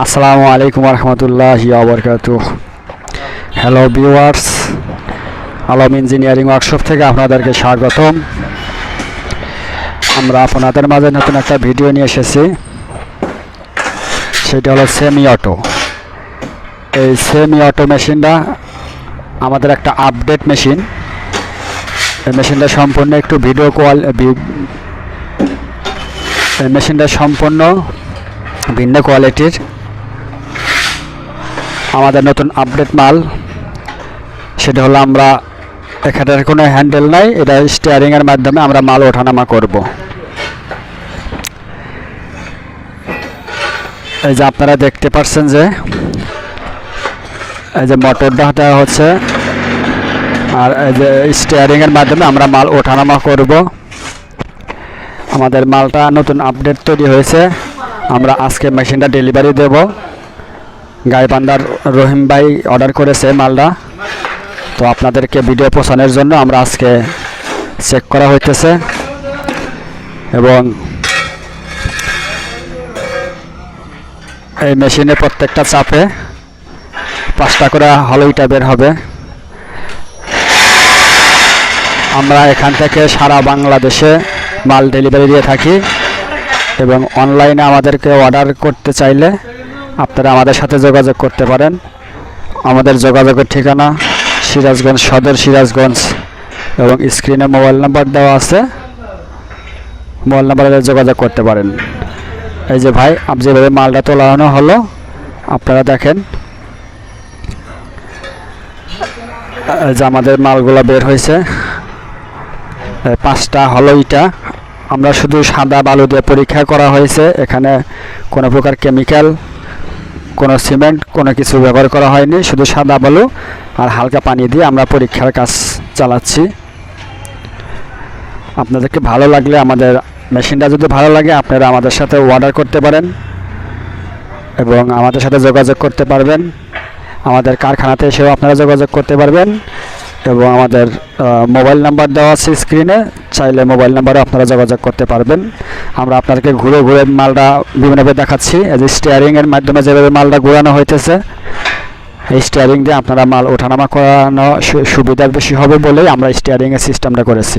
আসসালামু আলাইকুম রহমতুল্লাহি ওয়া বারাকাতুহু। Hello viewers, Alam engineering workshop থেকে আপনাদেরকে স্বাগতম। আমরা আপনাদের মাঝে নতুন একটা ভিডিও নিয়ে এসেছি, সেটা হলো সেমি অটো। এই সেমি অটো মেশিনটা আমাদের একটা আপডেট মেশিন। এই মেশিনটা সম্পূর্ণ একটু এই মেশিনটা সম্পূর্ণ ভিন্ন কোয়ালিটির, আমাদের নতুন আপডেট মাল। সেটা হলো আমরা এখানের কোনো হ্যান্ডেল নাই, এটা স্টিয়ারিংয়ের মাধ্যমে আমরা মাল ওঠানামা করব। এই যে আপনারা দেখতে পাচ্ছেন যে এই যে মোটরটা হচ্ছে, আর এই যে স্টিয়ারিংয়ের মাধ্যমে আমরা মাল ওঠানামা করব। আমাদের মালটা নতুন আপডেট তৈরি হয়েছে। আমরা আজকে মেশিনটা ডেলিভারি দেব। গাইবান্ধার রহিম ভাই অর্ডার করেছে মালটা, তো আপনাদেরকে ভিডিও পৌঁছানোর জন্য আমরা আজকে চেক করা হইতেছে। এবং এই মেশিনে প্রত্যেকটা চাপে 5টা করে হলইটা বের হবে। আমরা এখান থেকে সারা বাংলাদেশে মাল ডেলিভারি দিয়ে থাকি, এবং অনলাইনে আমাদেরকে অর্ডার করতে চাইলে আপনারা আমাদের সাথে যোগাযোগ করতে পারেন। আমাদের যোগাযোগের ঠিকানা সিরাজগঞ্জ সদর, সিরাজগঞ্জ, এবং স্ক্রিনে মোবাইল নাম্বার দেওয়া আছে, মোবাইল নাম্বারে যোগাযোগ করতে পারেন। এই যে ভাই, যেভাবে মালটা তোলানো হলো আপনারা দেখেন, এই যে আমাদের মালগুলো বের হয়েছে। 5টা হলো ইটা। আমরা শুধু সাদা বালু দিয়ে পরীক্ষা করা হয়েছে, এখানে কোনো প্রকার কেমিক্যাল, কোনো সিমেন্ট, কোনো কিছু ব্যবহার করা হয়নি। শুধু সাদা বালু আর হালকা পানি দিয়ে আমরা পরীক্ষার কাজ চালাচ্ছি। আপনাদেরকে ভালো লাগলে, আমাদের মেশিনটা যদি ভালো লাগে, আপনারা আমাদের সাথে অর্ডার করতে পারেন এবং আমাদের সাথে যোগাযোগ করতে পারবেন। আমাদের কারখানাতে এসেও আপনারা যোগাযোগ করতে পারবেন, এবং আমাদের মোবাইল নাম্বার দেওয়া আছে স্ক্রিনে, চাইলে মোবাইল নাম্বারে আপনারা যোগাযোগ করতে পারবেন। আমরা আপনাদেরকে ঘুরে ঘুরে মালটা বিভিন্নভাবে দেখাচ্ছি। এই যে স্টিয়ারিংয়ের মাধ্যমে যেভাবে মালটা ঘোরানো হইতেছে, এই স্টিয়ারিং দিয়ে আপনারা মাল ওঠানামা করানো সুবিধা বেশি হবে বলেই আমরা স্টিয়ারিংয়ের সিস্টেমটা করেছি।